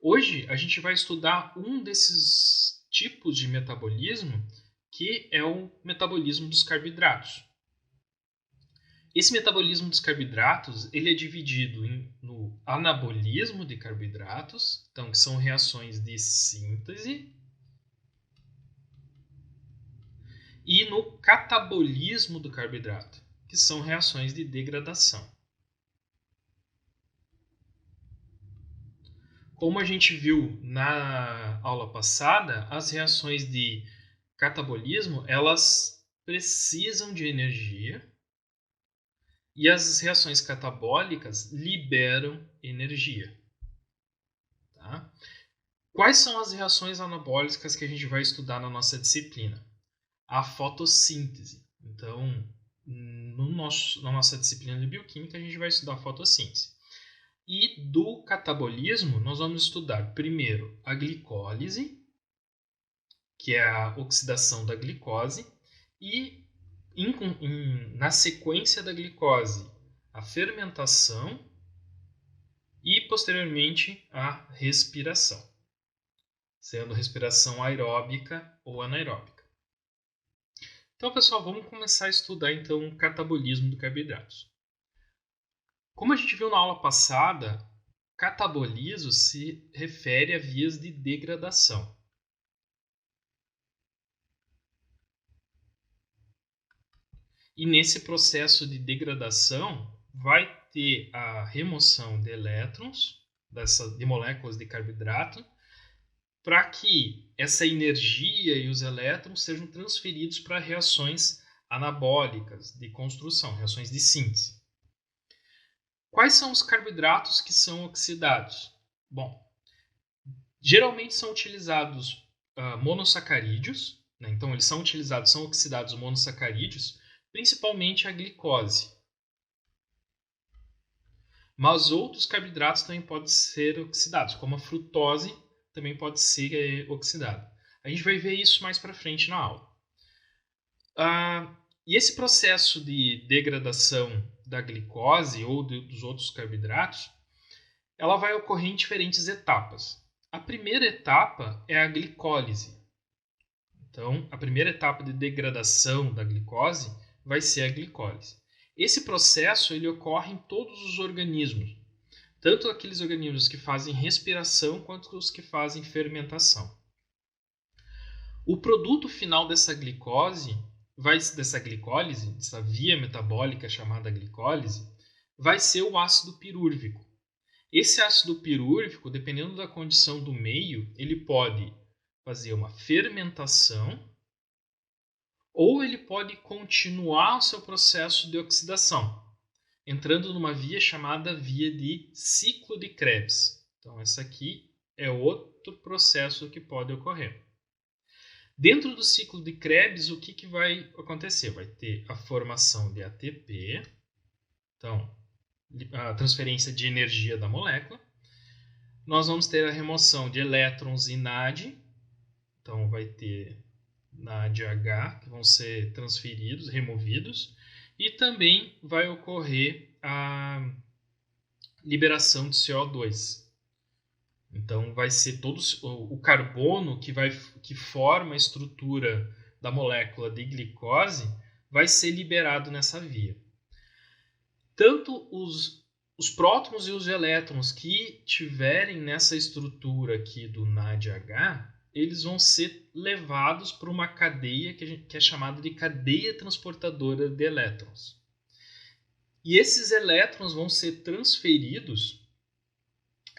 Hoje a gente vai estudar um desses tipos de metabolismo, que é o metabolismo dos carboidratos. Esse metabolismo dos carboidratos ele é dividido no anabolismo de carboidratos, então que são reações de síntese, e no catabolismo do carboidrato, que são reações de degradação. Como a gente viu na aula passada, as reações de catabolismo elas precisam de energia e as reações catabólicas liberam energia. Tá? Quais são as reações anabólicas que a gente vai estudar na nossa disciplina? A fotossíntese. Então, na nossa disciplina de bioquímica, a gente vai estudar a fotossíntese. E do catabolismo, nós vamos estudar primeiro a glicólise, que é a oxidação da glicose, e na sequência da glicose, a fermentação e, posteriormente, a respiração, sendo respiração aeróbica ou anaeróbica. Então, pessoal, vamos começar a estudar então o catabolismo dos carboidratos. Como a gente viu na aula passada, catabolizo se refere a vias de degradação. E nesse processo de degradação vai ter a remoção de elétrons, de moléculas de carboidrato, para que essa energia e os elétrons sejam transferidos para reações anabólicas de construção, reações de síntese. Quais são os carboidratos que são oxidados? Bom, geralmente são utilizados monossacarídeos, né? Então eles são oxidados monossacarídeos, principalmente a glicose. Mas outros carboidratos também podem ser oxidados, como a frutose também pode ser oxidada. A gente vai ver isso mais para frente na aula. E esse processo de degradação da glicose ou dos outros carboidratos, ela vai ocorrer em diferentes etapas. A primeira etapa é a glicólise. Então, a primeira etapa de degradação da glicose vai ser a glicólise. Esse processo ele ocorre em todos os organismos, tanto aqueles organismos que fazem respiração quanto os que fazem fermentação. O produto final dessa glicólise, dessa via metabólica chamada glicólise, vai ser o ácido pirúrvico. Esse ácido pirúrvico, dependendo da condição do meio, ele pode fazer uma fermentação ou ele pode continuar o seu processo de oxidação, entrando numa via chamada via de ciclo de Krebs. Então, essa aqui é outro processo que pode ocorrer. Dentro do ciclo de Krebs, o que vai acontecer? Vai ter a formação de ATP, então, a transferência de energia da molécula. Nós vamos ter a remoção de elétrons em NAD, então vai ter NADH, que vão ser transferidos, removidos, e também vai ocorrer a liberação de CO2. Então vai ser todo o carbono que forma a estrutura da molécula de glicose vai ser liberado nessa via. Tanto os prótons e os elétrons que tiverem nessa estrutura aqui do NADH, eles vão ser levados para uma cadeia que é chamada de cadeia transportadora de elétrons. E esses elétrons vão ser transferidos,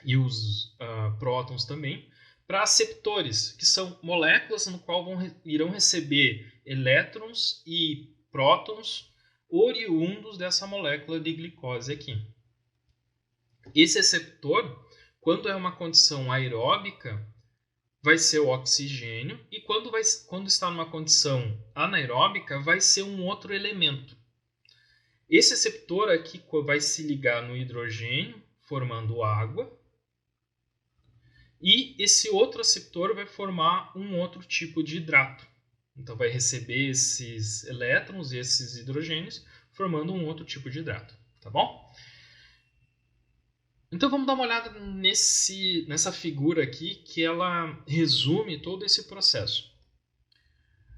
e os prótons também, para aceptores, que são moléculas no qual irão receber elétrons e prótons oriundos dessa molécula de glicose aqui. Esse receptor, quando é uma condição aeróbica, vai ser o oxigênio, e quando está numa condição anaeróbica, vai ser um outro elemento. Esse receptor aqui vai se ligar no hidrogênio, formando água, e esse outro receptor vai formar um outro tipo de hidrato. Então vai receber esses elétrons e esses hidrogênios, formando um outro tipo de hidrato, tá bom? Então vamos dar uma olhada nessa figura aqui que ela resume todo esse processo.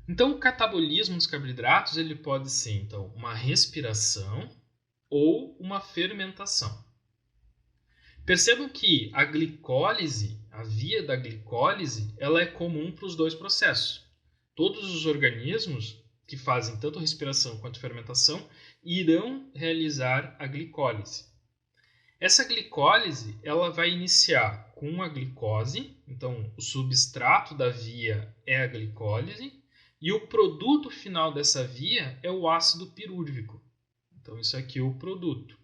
Então o catabolismo dos carboidratos ele pode ser então uma respiração ou uma fermentação. Percebam que a glicólise, a via da glicólise, ela é comum para os dois processos. Todos os organismos que fazem tanto respiração quanto fermentação irão realizar a glicólise. Essa glicólise ela vai iniciar com a glicose, então o substrato da via é a glicólise, e o produto final dessa via é o ácido pirúrvico. Então isso aqui é o produto.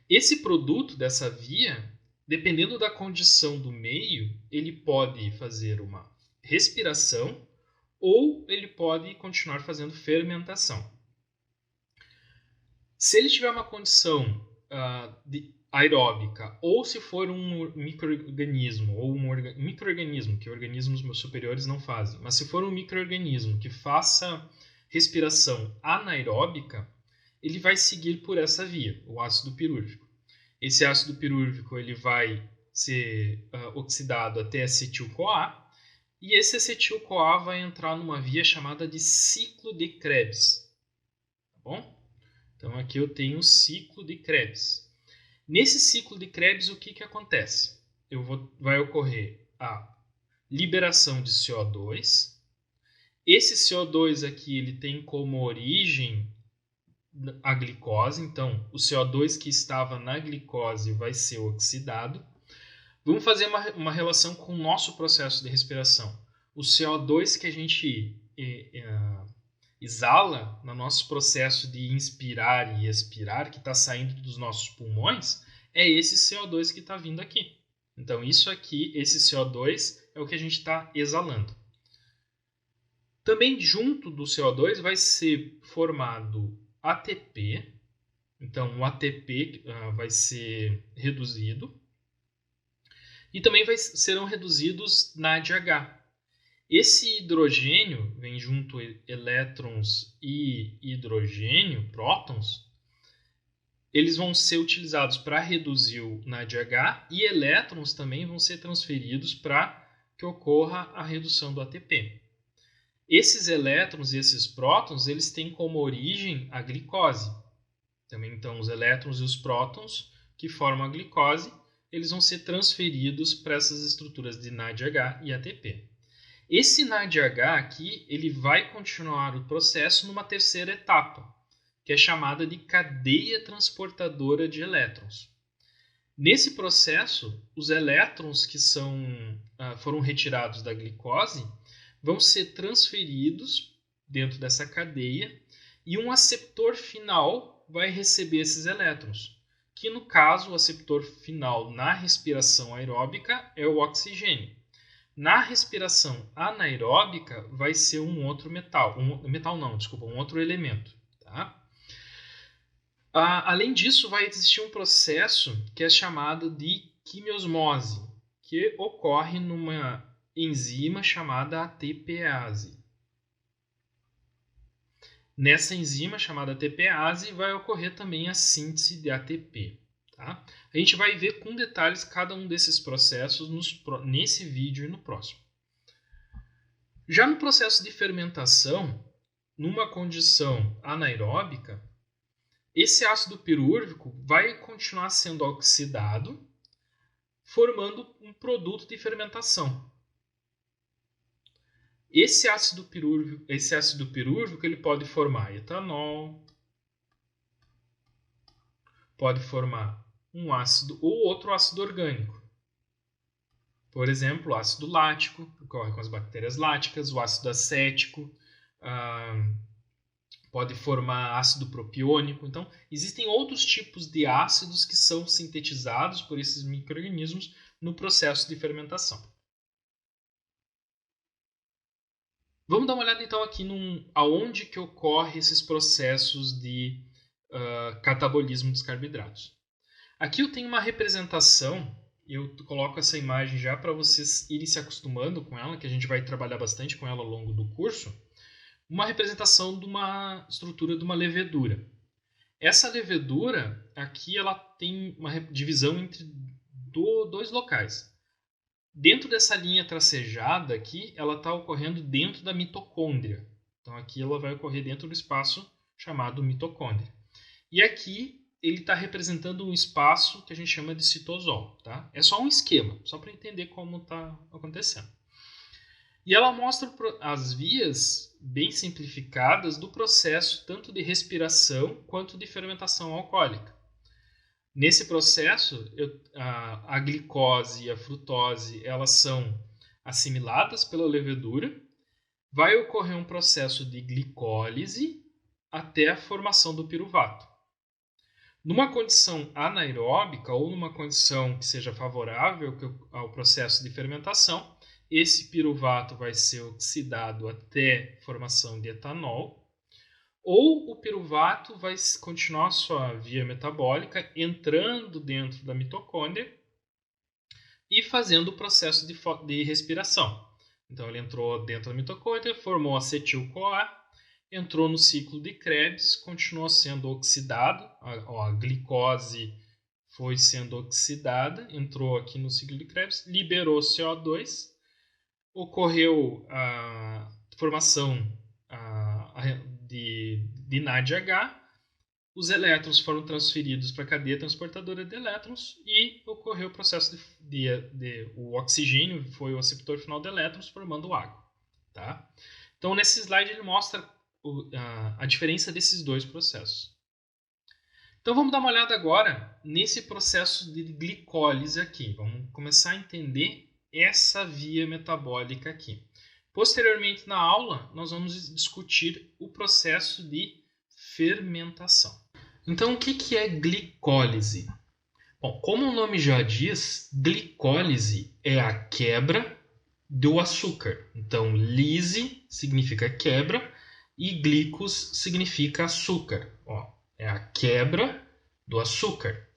Esse produto dessa via, dependendo da condição do meio, ele pode fazer uma respiração ou ele pode continuar fazendo fermentação. Se ele tiver uma condição aeróbica ou se for um microorganismo ou microorganismo que organismos superiores não fazem, mas se for um microorganismo que faça respiração anaeróbica, ele vai seguir por essa via, o ácido pirúrvico. Esse ácido pirúrvico ele vai ser oxidado até acetil-CoA, e esse acetil-CoA vai entrar numa via chamada de ciclo de Krebs. Tá bom? Então aqui eu tenho o ciclo de Krebs. Nesse ciclo de Krebs, o que acontece? Vai ocorrer a liberação de CO2. Esse CO2 aqui ele tem como origem a glicose, então o CO2 que estava na glicose vai ser oxidado. Vamos fazer uma relação com o nosso processo de respiração. O CO2 que a gente exala no nosso processo de inspirar e expirar, que está saindo dos nossos pulmões, é esse CO2 que está vindo aqui. Então isso aqui, esse CO2 é o que a gente está exalando. Também junto do CO2 vai ser formado ATP, então o ATP vai ser reduzido e também serão reduzidos NADH. Esse hidrogênio, vem junto elétrons e hidrogênio, prótons, eles vão ser utilizados para reduzir o NADH e elétrons também vão ser transferidos para que ocorra a redução do ATP. Esses elétrons e esses prótons, eles têm como origem a glicose. Também, então, os elétrons e os prótons que formam a glicose, eles vão ser transferidos para essas estruturas de NADH e ATP. Esse NADH aqui, ele vai continuar o processo numa terceira etapa, que é chamada de cadeia transportadora de elétrons. Nesse processo, os elétrons que foram retirados da glicose vão ser transferidos dentro dessa cadeia e um aceptor final vai receber esses elétrons, que no caso o aceptor final na respiração aeróbica é o oxigênio. Na respiração anaeróbica vai ser um outro um outro elemento. Tá? Além disso, vai existir um processo que é chamado de quimiosmose, que ocorre numa enzima chamada ATPase. Nessa enzima chamada ATPase vai ocorrer também a síntese de ATP. Tá? A gente vai ver com detalhes cada um desses processos nesse vídeo e no próximo. Já no processo de fermentação, numa condição anaeróbica, esse ácido pirúrvico vai continuar sendo oxidado, formando um produto de fermentação. Esse ácido pirúrvico ele pode formar etanol, pode formar um ácido ou outro ácido orgânico. Por exemplo, o ácido lático, que ocorre com as bactérias láticas, o ácido acético, pode formar ácido propiônico. Então, existem outros tipos de ácidos que são sintetizados por esses micro-organismos no processo de fermentação. Vamos dar uma olhada então aqui aonde que ocorre esses processos de catabolismo dos carboidratos. Aqui eu tenho uma representação, eu coloco essa imagem já para vocês irem se acostumando com ela, que a gente vai trabalhar bastante com ela ao longo do curso, uma representação de uma estrutura de uma levedura. Essa levedura aqui ela tem uma divisão entre dois locais. Dentro dessa linha tracejada aqui, ela está ocorrendo dentro da mitocôndria. Então aqui ela vai ocorrer dentro do espaço chamado mitocôndria. E aqui ele está representando um espaço que a gente chama de citosol. Tá? É só um esquema, só para entender como está acontecendo. E ela mostra as vias bem simplificadas do processo tanto de respiração quanto de fermentação alcoólica. Nesse processo, a glicose e a frutose elas são assimiladas pela levedura. Vai ocorrer um processo de glicólise até a formação do piruvato. Numa condição anaeróbica ou numa condição que seja favorável ao processo de fermentação, esse piruvato vai ser oxidado até formação de etanol, ou o piruvato vai continuar sua via metabólica entrando dentro da mitocôndria e fazendo o processo de respiração. Então ele entrou dentro da mitocôndria, formou acetil-CoA, entrou no ciclo de Krebs, continuou sendo oxidado, a glicose foi sendo oxidada, entrou aqui no ciclo de Krebs, liberou CO2, ocorreu a formação de NADH, os elétrons foram transferidos para a cadeia transportadora de elétrons e ocorreu o processo o oxigênio foi o receptor final de elétrons formando água. Tá? Então, nesse slide ele mostra a diferença desses dois processos. Então, vamos dar uma olhada agora nesse processo de glicólise aqui. Vamos começar a entender essa via metabólica aqui. Posteriormente, na aula, nós vamos discutir o processo de fermentação. Então, o que é glicólise? Bom, como o nome já diz, glicólise é a quebra do açúcar. Então, lise significa quebra e glicos significa açúcar. É a quebra do açúcar.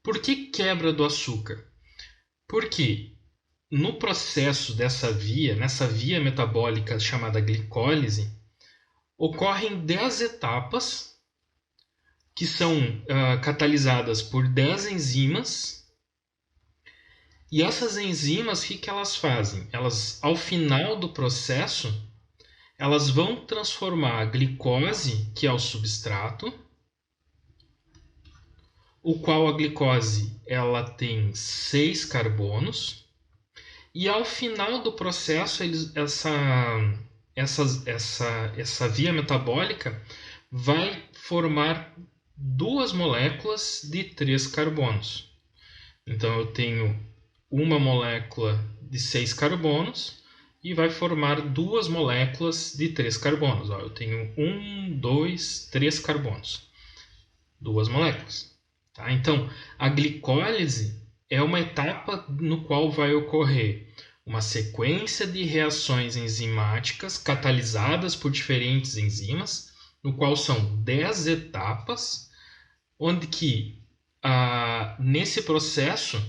Por que quebra do açúcar? Porque no processo nessa via metabólica chamada glicólise, ocorrem 10 etapas que são catalisadas por 10 enzimas. E essas enzimas, o que elas fazem? Elas, ao final do processo, elas vão transformar a glicose, que é o substrato, o qual a glicose ela tem 6 carbonos, e ao final do processo essa via metabólica vai formar 2 moléculas de 3 carbonos. Então eu tenho uma molécula de 6 carbonos e vai formar 2 moléculas de 3 carbonos. Eu tenho 1, 2, 3 carbonos. 2 moléculas. Tá? Então, a glicólise é uma etapa no qual vai ocorrer uma sequência de reações enzimáticas catalisadas por diferentes enzimas, no qual são 10 etapas, onde que nesse processo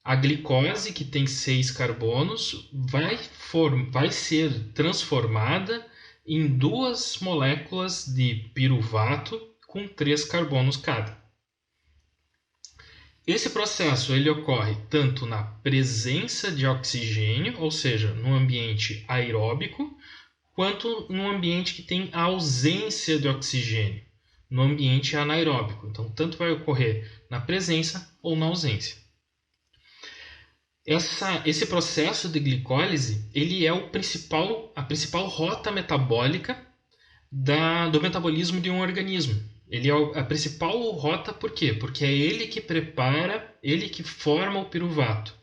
a glicose, que tem 6 carbonos, vai ser transformada em 2 moléculas de piruvato com 3 carbonos cada. Esse processo ele ocorre tanto na presença de oxigênio, ou seja, no ambiente aeróbico, quanto no ambiente que tem a ausência de oxigênio, no ambiente anaeróbico. Então, tanto vai ocorrer na presença ou na ausência. Esse processo de glicólise ele é a principal rota metabólica do metabolismo de um organismo. Ele é a principal rota, por quê? Porque é ele que prepara, ele que forma o piruvato.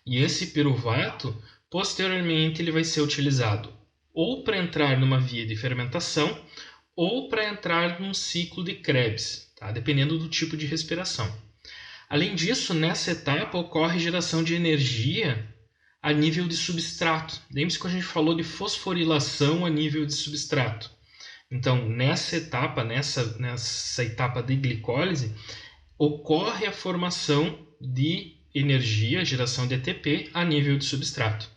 E esse piruvato, posteriormente, ele vai ser utilizado ou para entrar numa via de fermentação ou para entrar num ciclo de Krebs, tá? Dependendo do tipo de respiração. Além disso, nessa etapa ocorre geração de energia a nível de substrato. Lembre-se que a gente falou de fosforilação a nível de substrato. Então, nessa etapa de glicólise, ocorre a formação de energia, geração de ATP a nível de substrato.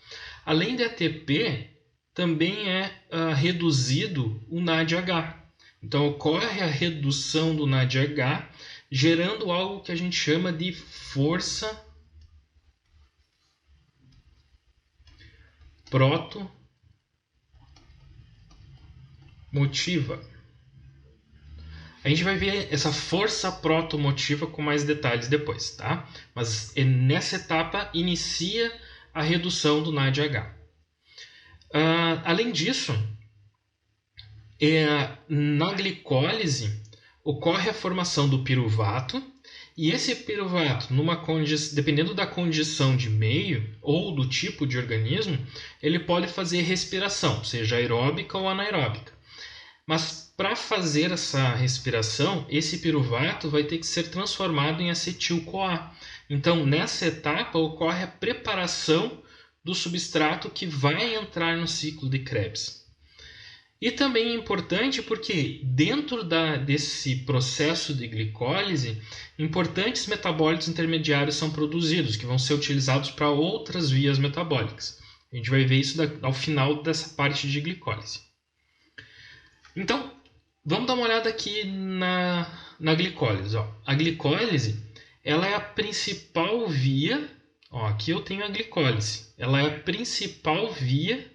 Além de ATP, também é reduzido o NADH. Então ocorre a redução do NADH, gerando algo que a gente chama de força protomotiva. A gente vai ver essa força protomotiva com mais detalhes depois, tá? Mas nessa etapa inicia a redução do NADH. Além disso, na glicólise ocorre a formação do piruvato, e esse piruvato, dependendo da condição de meio ou do tipo de organismo, ele pode fazer respiração, seja aeróbica ou anaeróbica. Mas para fazer essa respiração, esse piruvato vai ter que ser transformado em acetil-CoA. Então, nessa etapa, ocorre a preparação do substrato que vai entrar no ciclo de Krebs. E também é importante porque dentro desse processo de glicólise, importantes metabólitos intermediários são produzidos, que vão ser utilizados para outras vias metabólicas. A gente vai ver isso ao final dessa parte de glicólise. Então, vamos dar uma olhada aqui na glicólise. A glicólise ela é a principal via. Aqui eu tenho a glicólise. Ela é a principal via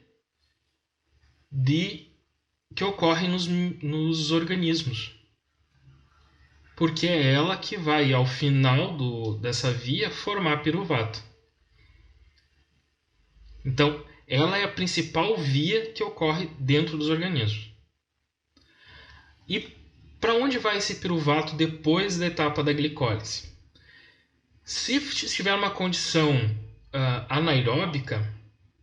que ocorre nos organismos. Porque é ela que vai, ao final dessa via, formar piruvato. Então, ela é a principal via que ocorre dentro dos organismos. E para onde vai esse piruvato depois da etapa da glicólise? Se estiver uma condição anaeróbica,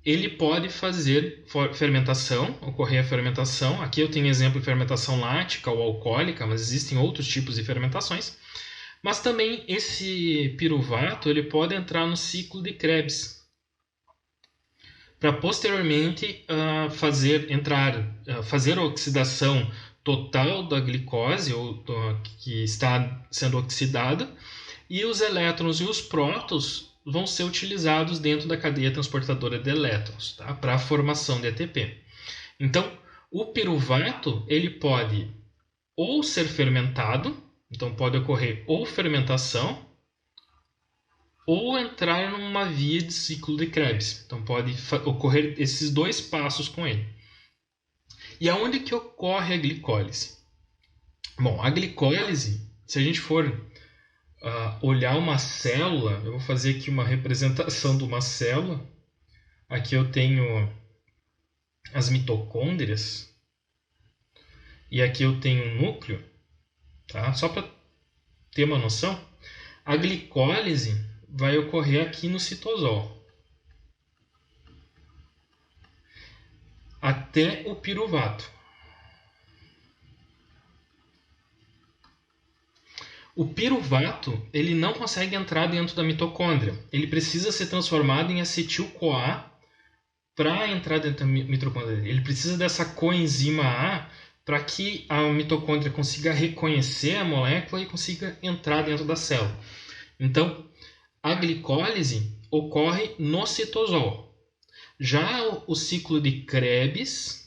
ele pode fazer fermentação, ocorrer a fermentação. Aqui eu tenho exemplo de fermentação lática ou alcoólica, mas existem outros tipos de fermentações. Mas também esse piruvato ele pode entrar no ciclo de Krebs, para posteriormente fazer a oxidação total da glicose que está sendo oxidada, e os elétrons e os prótons vão ser utilizados dentro da cadeia transportadora de elétrons, tá? Para a formação de ATP. Então, o piruvato ele pode ou ser fermentado, então pode ocorrer ou fermentação, ou entrar numa via de ciclo de Krebs. Então pode ocorrer esses dois passos com ele. E aonde que ocorre a glicólise? Bom, a glicólise, se a gente for olhar uma célula, eu vou fazer aqui uma representação de uma célula. Aqui eu tenho as mitocôndrias e aqui eu tenho um núcleo, tá? Só para ter uma noção, a glicólise vai ocorrer aqui no citosol, até o piruvato. O piruvato ele não consegue entrar dentro da mitocôndria. Ele precisa ser transformado em acetil-CoA para entrar dentro da mitocôndria. Ele precisa dessa coenzima A para que a mitocôndria consiga reconhecer a molécula e consiga entrar dentro da célula. Então, a glicólise ocorre no citosol. Já o ciclo de Krebs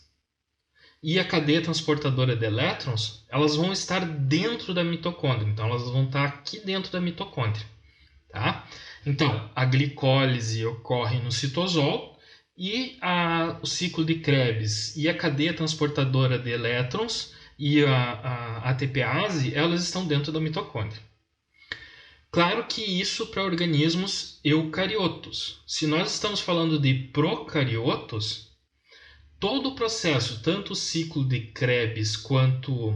e a cadeia transportadora de elétrons, elas vão estar dentro da mitocôndria. Então, elas vão estar aqui dentro da mitocôndria. Tá? Então, a glicólise ocorre no citosol e o ciclo de Krebs e a cadeia transportadora de elétrons e a ATPase, elas estão dentro da mitocôndria. Claro que isso para organismos eucariotos. Se nós estamos falando de procariotos, todo o processo, tanto o ciclo de Krebs quanto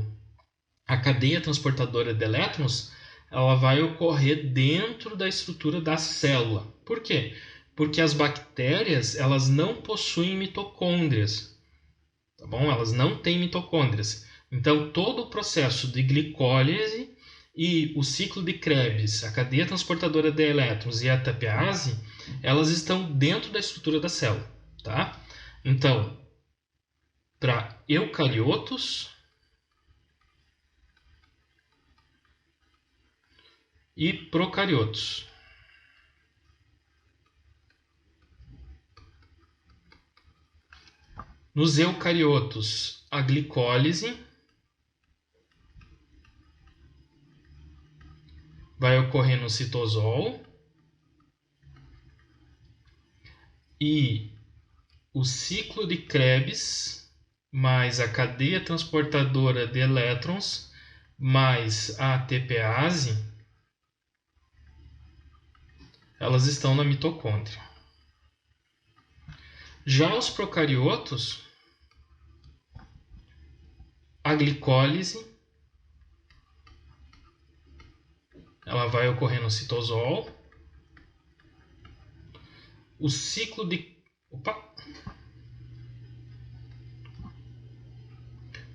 a cadeia transportadora de elétrons, ela vai ocorrer dentro da estrutura da célula. Por quê? Porque as bactérias elas não possuem mitocôndrias. Tá bom? Elas não têm mitocôndrias. Então, todo o processo de glicólise e o ciclo de Krebs, a cadeia transportadora de elétrons e a ATPase, elas estão dentro da estrutura da célula. Tá? Então, para eucariotos e procariotos. Nos eucariotos, a glicólise vai ocorrer no citosol e o ciclo de Krebs mais a cadeia transportadora de elétrons mais a ATPase, elas estão na mitocôndria. Já os procariotos, a glicólise ela vai ocorrer no citosol. O ciclo de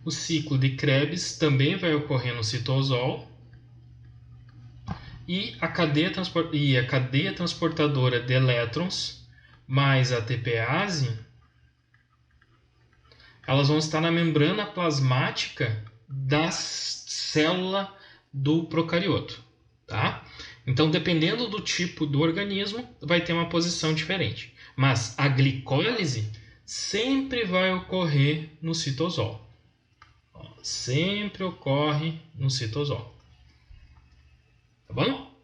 O ciclo de Krebs também vai ocorrer no citosol. E a cadeia transportadora de elétrons mais a ATPase, elas vão estar na membrana plasmática da célula do procarioto. Tá? Então, dependendo do tipo do organismo, vai ter uma posição diferente. Mas a glicólise sempre vai ocorrer no citosol. Sempre ocorre no citosol. Tá bom?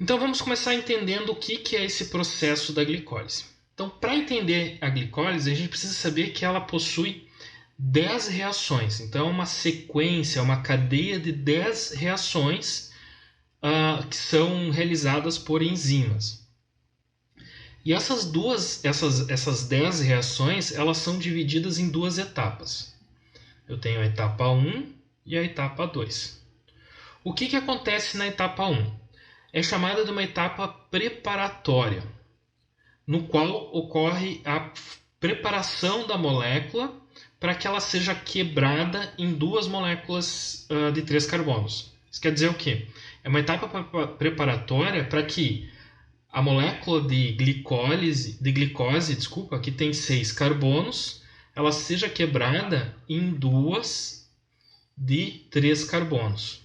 Então, vamos começar entendendo o que é esse processo da glicólise. Então, para entender a glicólise, a gente precisa saber que ela possui 10 reações. Então, é uma sequência, uma cadeia de 10 reações que são realizadas por enzimas. E essas 10 reações, elas são divididas em duas etapas. Eu tenho a etapa 1 e a etapa 2. O que acontece na etapa 1? É chamada de uma etapa preparatória, no qual ocorre a preparação da molécula para que ela seja quebrada em duas moléculas de 3 carbonos. Isso quer dizer o quê? É uma etapa preparatória para que a molécula de glicose, que tem 6 carbonos, ela seja quebrada em duas de 3 carbonos.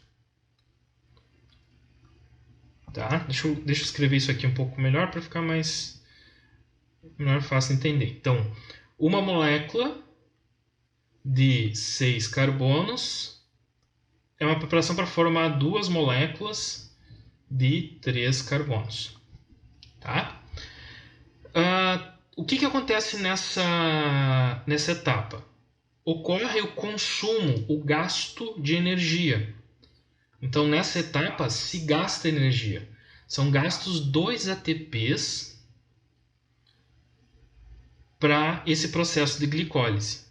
Tá? Deixa eu escrever isso aqui um pouco melhor para ficar mais fácil de entender. Então, uma molécula de 6 carbonos é uma preparação para formar duas moléculas de 3 carbonos. Tá? O que acontece nessa etapa? Ocorre o consumo, o gasto de energia. Então, nessa etapa, se gasta energia. São gastos 2 ATPs para esse processo de glicólise.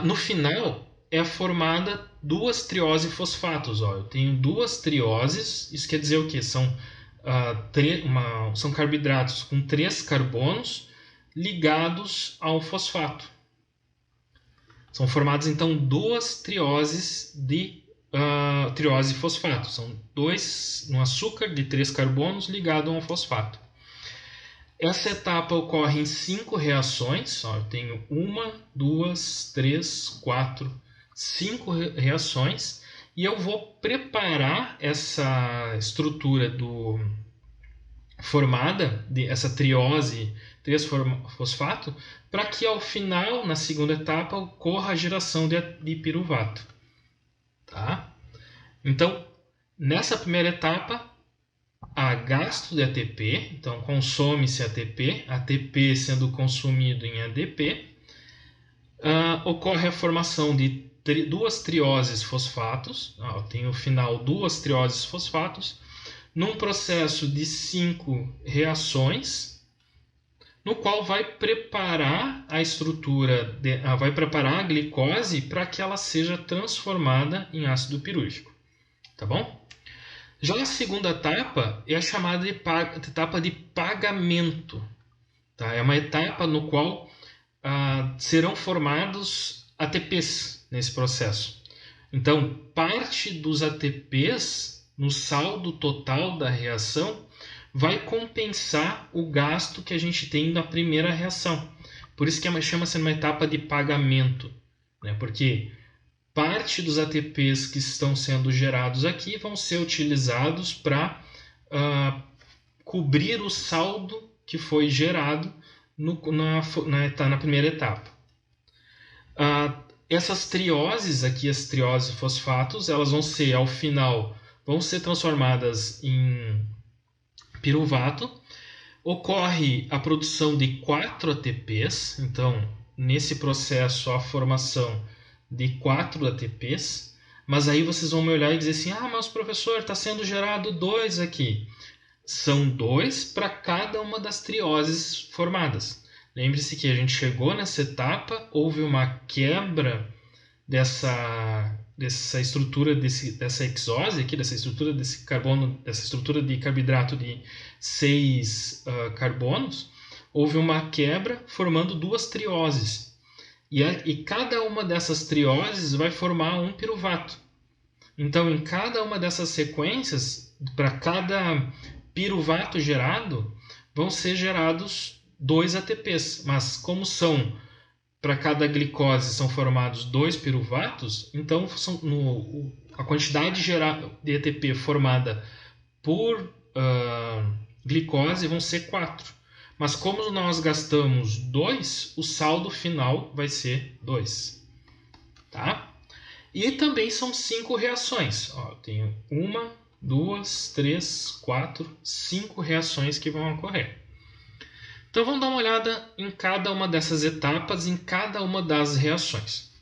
No final, é formada 2 triose-fosfatos. Eu tenho 2 trioses, isso quer dizer o quê? São carboidratos com 3 carbonos ligados ao fosfato. São formadas, então, 2 trioses de triose-fosfato. São um açúcar de 3 carbonos ligado a um fosfato. Essa etapa ocorre em 5 reações. Eu tenho 1, 2, 3, 4, 5 reações. E eu vou preparar essa estrutura formada, essa triose 3-fosfato, para que ao final, na segunda etapa, ocorra a geração de piruvato. Tá? Então, nessa primeira etapa, há gasto de ATP, então consome-se ATP, ATP sendo consumido em ADP, ocorre a formação de 2 trioses fosfatos, tem no final 2 trioses fosfatos, num processo de 5 reações, no qual vai preparar a estrutura, vai preparar a glicose para que ela seja transformada em ácido pirúvico. Tá bom? Já a segunda etapa é a chamada de etapa de pagamento. Tá? É uma etapa no qual serão formados ATPs nesse processo. Então, parte dos ATPs no saldo total da reação vai compensar o gasto que a gente tem na primeira reação. Por isso que chama-se uma etapa de pagamento, né? Porque parte dos ATPs que estão sendo gerados aqui vão ser utilizados para cobrir o saldo que foi gerado na primeira etapa. essas trioses aqui, as trioses fosfatos, elas vão ser, ao final, vão ser transformadas em piruvato. Ocorre a produção de 4 ATPs, então, nesse processo, a formação de 4 ATPs, mas aí vocês vão me olhar e dizer assim, mas professor, está sendo gerado 2 aqui. São 2 para cada uma das trioses formadas. Lembre-se que a gente chegou nessa etapa, houve uma quebra dessa estrutura dessa hexose aqui, dessa estrutura desse carbono, dessa estrutura de carboidrato de 6 carbonos, houve uma quebra formando 2 trioses. E cada uma dessas trioses vai formar um piruvato. Então, em cada uma dessas sequências, para cada piruvato gerado, vão ser gerados 2 ATPs. Mas como para cada glicose são formados 2 piruvatos, então a quantidade de ATP formada por glicose vão ser 4. Mas como nós gastamos 2, o saldo final vai ser 2. Tá? E também são 5 reações. Eu tenho 1, 2, 3, 4, 5 reações que vão ocorrer. Então vamos dar uma olhada em cada uma dessas etapas, em cada uma das reações.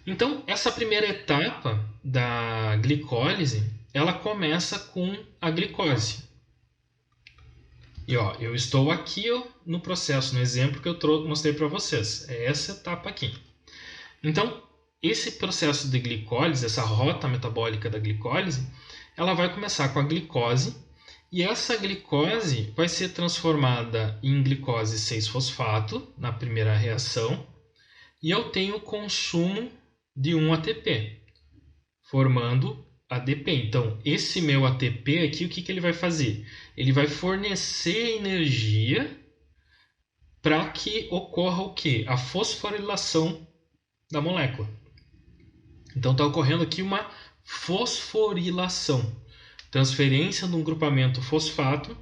Então, essa primeira etapa da glicólise, ela começa com a glicose. E eu estou aqui no processo, no exemplo que eu mostrei para vocês. É essa etapa aqui. Então, esse processo de glicólise, essa rota metabólica da glicólise, ela vai começar com a glicose, e essa glicose vai ser transformada em glicose 6-fosfato na primeira reação, e eu tenho o consumo de um ATP, formando ADP. Então, esse meu ATP aqui, o que ele vai fazer? Ele vai fornecer energia para que ocorra o quê? A fosforilação da molécula. Então, está ocorrendo aqui uma fosforilação, transferência de um grupamento fosfato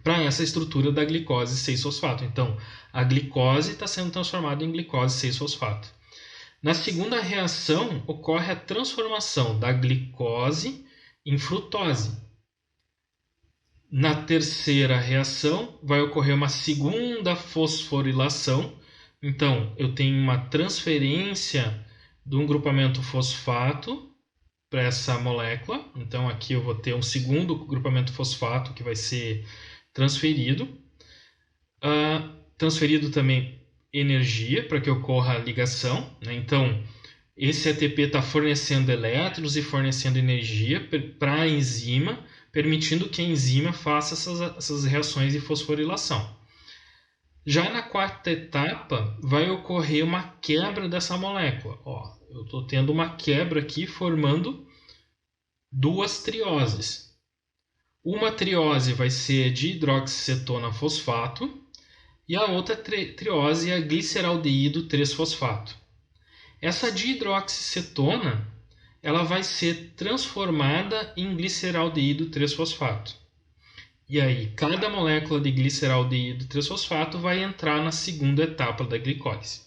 para essa estrutura da glicose 6-fosfato. Então, a glicose está sendo transformada em glicose 6-fosfato. Na segunda reação, ocorre a transformação da glicose em frutose. Na terceira reação, vai ocorrer uma segunda fosforilação. Então, eu tenho uma transferência de um grupamento fosfato para essa molécula. Então, aqui eu vou ter um segundo grupamento fosfato que vai ser transferido. Transferido também energia para que ocorra a ligação. Então, esse ATP está fornecendo elétrons e fornecendo energia para a enzima, permitindo que a enzima faça essas reações de fosforilação. Já na quarta etapa, vai ocorrer uma quebra dessa molécula. Eu estou tendo uma quebra aqui formando 2 trioses. Uma triose vai ser dihidroxicetona fosfato e a outra triose é a gliceraldeído 3-fosfato. Essa dihidroxicetona ela vai ser transformada em gliceraldeído 3-fosfato. E aí, cada molécula de gliceraldeído 3-fosfato vai entrar na segunda etapa da glicólise.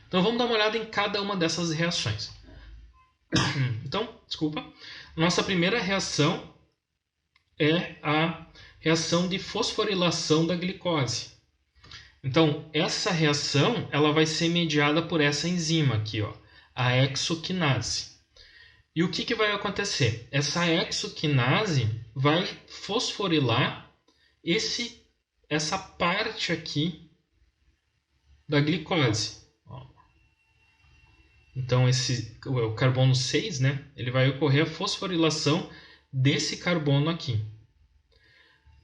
Então, vamos dar uma olhada em cada uma dessas reações. Então, nossa primeira reação é a reação de fosforilação da glicose. Então, essa reação ela vai ser mediada por essa enzima aqui, a hexoquinase. E o que vai acontecer? Essa hexoquinase vai fosforilar essa parte aqui da glicose. Então, o carbono 6, ele vai ocorrer a fosforilação desse carbono aqui,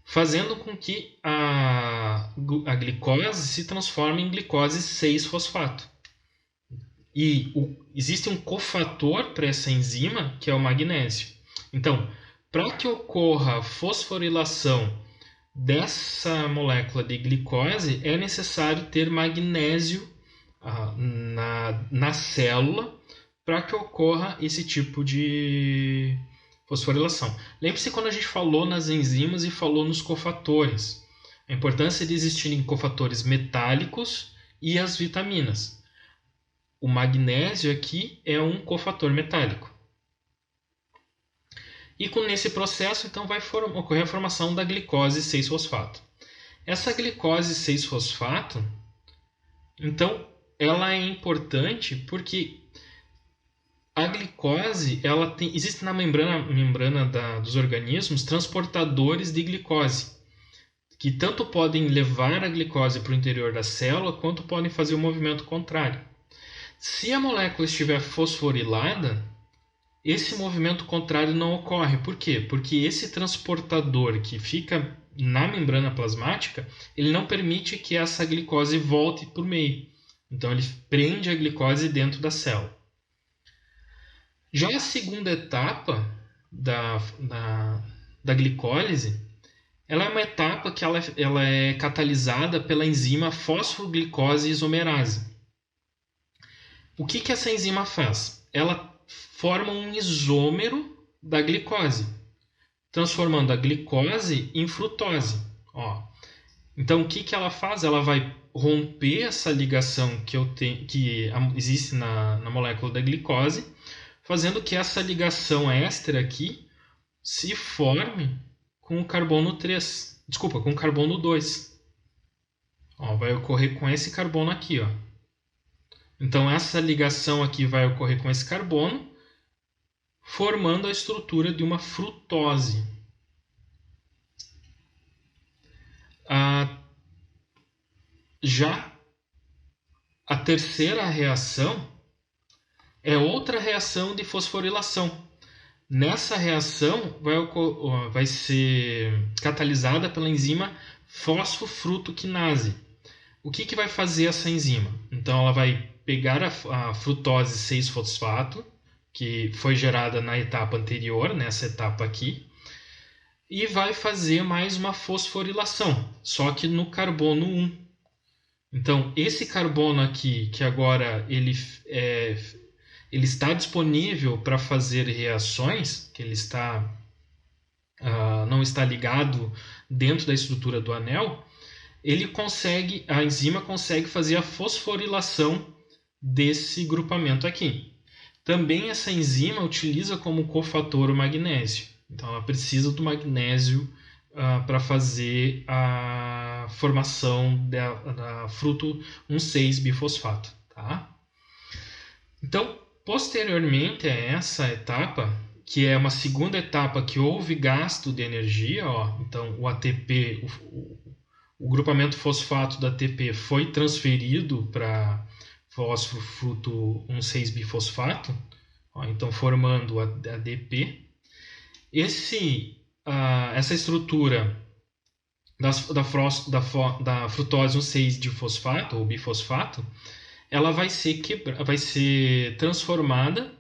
fazendo com que a glicose se transforme em glicose 6-fosfato. E existe um cofator para essa enzima, que é o magnésio. Então, para que ocorra a fosforilação dessa molécula de glicose, é necessário ter magnésio na célula para que ocorra esse tipo de fosforilação. Lembre-se quando a gente falou nas enzimas e falou nos cofatores. A importância de existirem cofatores metálicos e as vitaminas. O magnésio aqui é um cofator metálico. E nesse processo, então, vai ocorrer a formação da glicose 6-fosfato. Essa glicose 6-fosfato, então, ela é importante porque a glicose, existe na membrana dos organismos transportadores de glicose, que tanto podem levar a glicose para o interior da célula, quanto podem fazer o movimento contrário. Se a molécula estiver fosforilada, esse movimento contrário não ocorre. Por quê? Porque esse transportador que fica na membrana plasmática, ele não permite que essa glicose volte para o meio. Então, ele prende a glicose dentro da célula. Já a segunda etapa da glicólise, ela é uma etapa que ela é catalisada pela enzima fosfoglicose isomerase. O que essa enzima faz? Ela forma um isômero da glicose, transformando a glicose em frutose. Então, o que ela faz? Ela vai romper essa ligação que existe na molécula da glicose, fazendo que essa ligação éster aqui se forme com o carbono 3. Desculpa, com o carbono 2. Vai ocorrer com esse carbono aqui. Então, essa ligação aqui vai ocorrer com esse carbono, formando a estrutura de uma frutose. Já a terceira reação é outra reação de fosforilação. Nessa reação vai ser catalisada pela enzima fosfofrutoquinase. O que vai fazer essa enzima? Então, ela vai pegar a frutose 6-fosfato, que foi gerada na etapa anterior, nessa etapa aqui, e vai fazer mais uma fosforilação, só que no carbono 1. Então, esse carbono aqui, que agora ele está disponível para fazer reações, que ele não está ligado dentro da estrutura do anel, a enzima consegue fazer a fosforilação desse grupamento aqui. Também essa enzima utiliza como cofator o magnésio. Então, ela precisa do magnésio para fazer a formação da fruto 1,6-bifosfato. Tá? Então, posteriormente a essa etapa, que é uma segunda etapa que houve gasto de energia, então o ATP, o grupamento fosfato da ATP foi transferido para fósforo fruto 1,6-bifosfato, então formando a ADP. Essa estrutura da frutose 1,6-difosfato ou bifosfato, ela vai ser transformada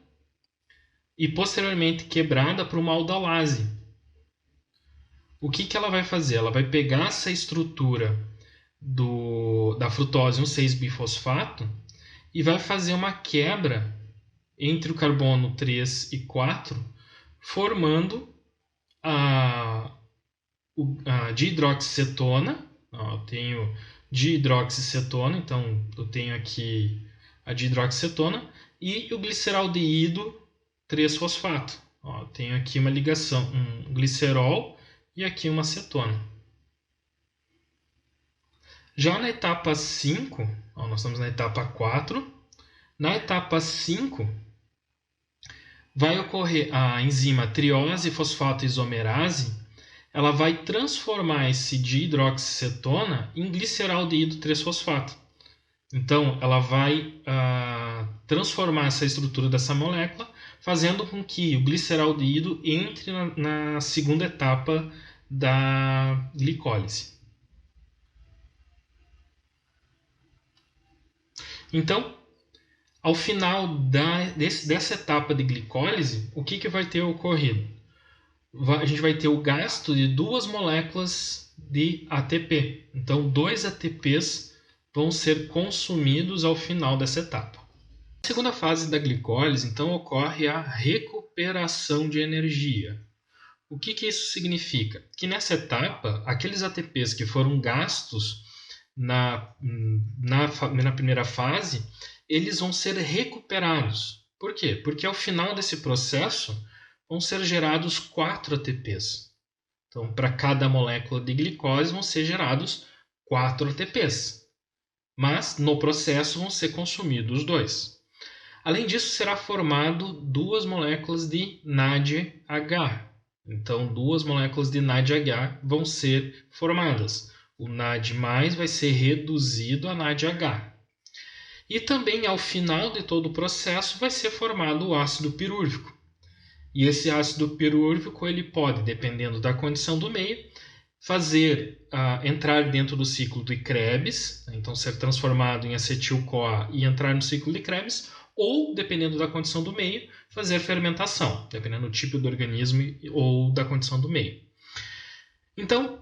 e posteriormente quebrada para uma aldolase. O que ela vai fazer? Ela vai pegar essa estrutura da frutose 1,6-bifosfato e vai fazer uma quebra entre o carbono 3 e 4, formando a dihidroxicetona. Eu tenho dihidroxicetona, então eu tenho aqui a dihidroxicetona e o gliceraldeído 3-fosfato. Eu tenho aqui uma ligação, um glicerol e aqui uma cetona. Já na etapa 5, nós estamos na etapa 4. Na etapa 5, vai ocorrer a enzima triose-fosfato isomerase. Ela vai transformar esse dihidroxicetona em gliceraldeído 3-fosfato. Então, ela vai transformar essa estrutura dessa molécula, fazendo com que o gliceraldeído entre na segunda etapa da glicólise. Então, ao final dessa etapa de glicólise, o que vai ter ocorrido? A gente vai ter o gasto de 2 moléculas de ATP. Então, 2 ATPs vão ser consumidos ao final dessa etapa. Na segunda fase da glicólise, então, ocorre a recuperação de energia. O que isso significa? Que nessa etapa, aqueles ATPs que foram gastos na primeira fase, eles vão ser recuperados. Por quê? Porque ao final desse processo vão ser gerados 4 ATPs. Então, para cada molécula de glicose vão ser gerados 4 ATPs. Mas no processo vão ser consumidos 2. Além disso, será formado 2 moléculas de NADH. Então, 2 moléculas de NADH vão ser formadas. O NAD+, vai ser reduzido a NADH. E também, ao final de todo o processo, vai ser formado o ácido pirúrvico. E esse ácido pirúrvico ele pode, dependendo da condição do meio, entrar dentro do ciclo de Krebs, então ser transformado em acetil-CoA e entrar no ciclo de Krebs, ou, dependendo da condição do meio, fazer fermentação, dependendo do tipo do organismo ou da condição do meio. Então,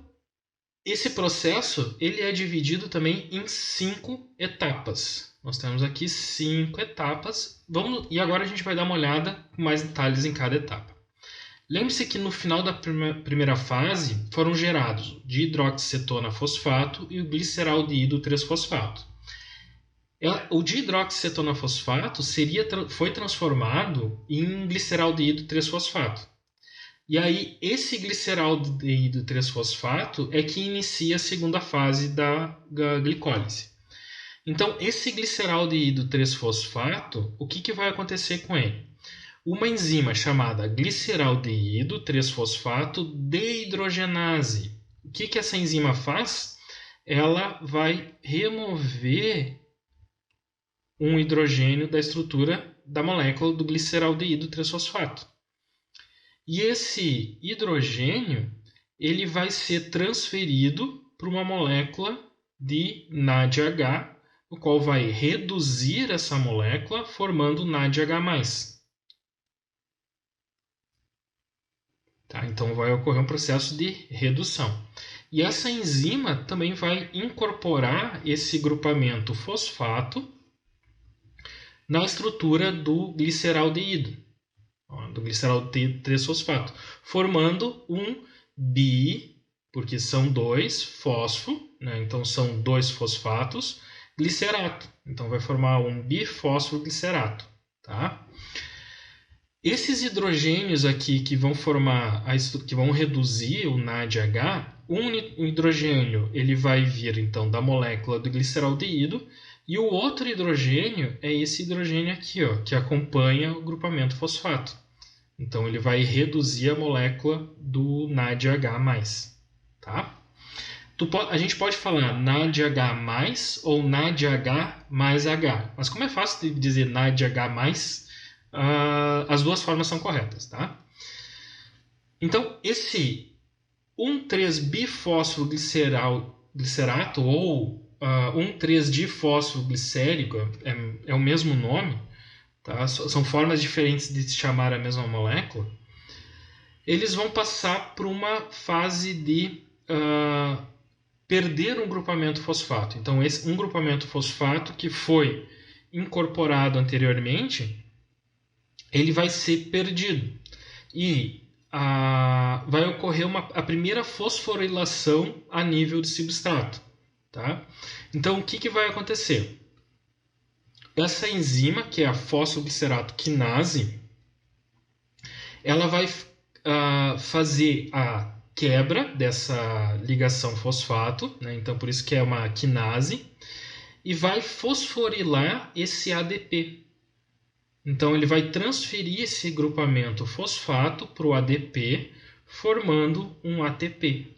esse processo ele é dividido também em 5 etapas. Nós temos aqui 5 etapas. E agora a gente vai dar uma olhada com mais detalhes em cada etapa. Lembre-se que no final da primeira fase foram gerados o dihidroxicetona fosfato e o gliceraldeído 3-fosfato. O dihidroxicetona fosfato foi transformado em gliceraldeído 3-fosfato. E aí, esse gliceraldeído 3-fosfato é que inicia a segunda fase da glicólise. Então, esse gliceraldeído 3-fosfato, o que vai acontecer com ele? Uma enzima chamada gliceraldeído 3-fosfato dehidrogenase. O que essa enzima faz? Ela vai remover um hidrogênio da estrutura da molécula do gliceraldeído 3-fosfato. E esse hidrogênio ele vai ser transferido para uma molécula de NADH, o qual vai reduzir essa molécula, formando NADH+. Tá? Então vai ocorrer um processo de redução. E essa enzima também vai incorporar esse grupamento fosfato na estrutura do gliceraldeído, do gliceraldeído 3-fosfato, formando um porque são 2 fosfo, né? Então são 2 fosfatos, glicerato. Então vai formar um bifosfoglicerato, tá? Esses hidrogênios aqui que vão que vão reduzir o NADH, um hidrogênio ele vai vir então da molécula do gliceraldeído e o outro hidrogênio é esse hidrogênio aqui, ó, que acompanha o grupamento fosfato. Então ele vai reduzir a molécula do NADH+, tá? A gente pode falar NADH+, ou NADH mais H, mas como é fácil de dizer NADH+, as duas formas são corretas, tá? Então, esse 1,3-bifosfoglicerato ou 1,3-difosfoglicérico é o mesmo nome, tá? São formas diferentes de se chamar a mesma molécula. Eles vão passar por uma fase de perder um grupamento fosfato. Então, um grupamento fosfato que foi incorporado anteriormente, ele vai ser perdido. E vai ocorrer a primeira fosforilação a nível de substrato. Tá? Então, o que vai acontecer? Essa enzima, que é a fosfoglicerato quinase, ela vai fazer a quebra dessa ligação fosfato, né? Então por isso que é uma quinase, e vai fosforilar esse ADP. Então ele vai transferir esse grupamento fosfato para o ADP, formando um ATP.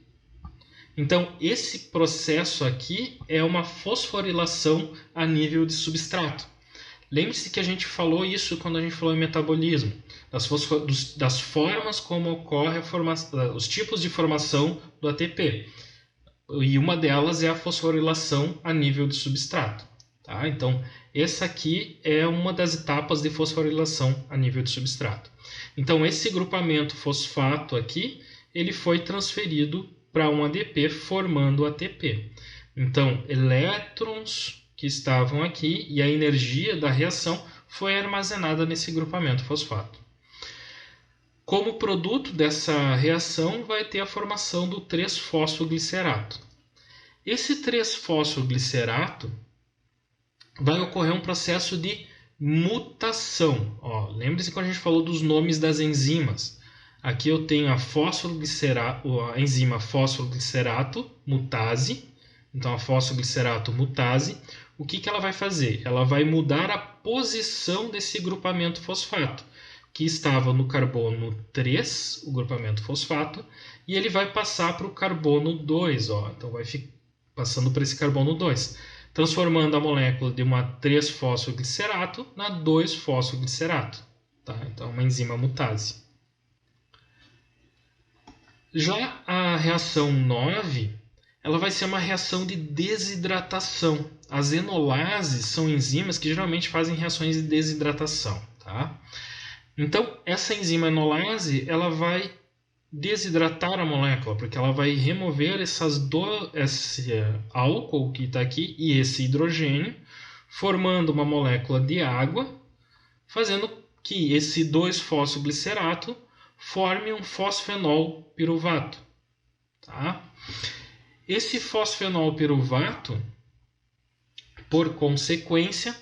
Então esse processo aqui é uma fosforilação a nível de substrato. Lembre-se que a gente falou isso quando a gente falou em metabolismo, das formas como ocorre os tipos de formação do ATP. E uma delas é a fosforilação a nível de substrato. Tá? Então, essa aqui é uma das etapas de fosforilação a nível de substrato. Então, esse grupamento fosfato aqui, ele foi transferido para um ADP formando ATP. Então, elétrons que estavam aqui e a energia da reação foi armazenada nesse grupamento fosfato. Como produto dessa reação vai ter a formação do 3-fosfoglicerato. Esse 3-fosfoglicerato vai ocorrer um processo de mutação. Lembre-se quando a gente falou dos nomes das enzimas. Aqui eu tenho a enzima fosfoglicerato mutase. Então, a fosfoglicerato mutase, o que ela vai fazer? Ela vai mudar a posição desse grupamento fosfato, que estava no carbono 3, o grupamento fosfato, e ele vai passar para o carbono 2. Então, vai passando para esse carbono 2, transformando a molécula de uma 3-fosfoglicerato na 2-fosfoglicerato. Tá? Então, uma enzima mutase. Já a reação 9, ela vai ser uma reação de desidratação. As enolases são enzimas que geralmente fazem reações de desidratação. Tá? Então, essa enzima enolase ela vai desidratar a molécula, porque ela vai remover esse álcool que está aqui e esse hidrogênio, formando uma molécula de água, fazendo que esse 2-fosfoglicerato forme um fosfenol piruvato. Tá? Esse fosfenol piruvato, por consequência,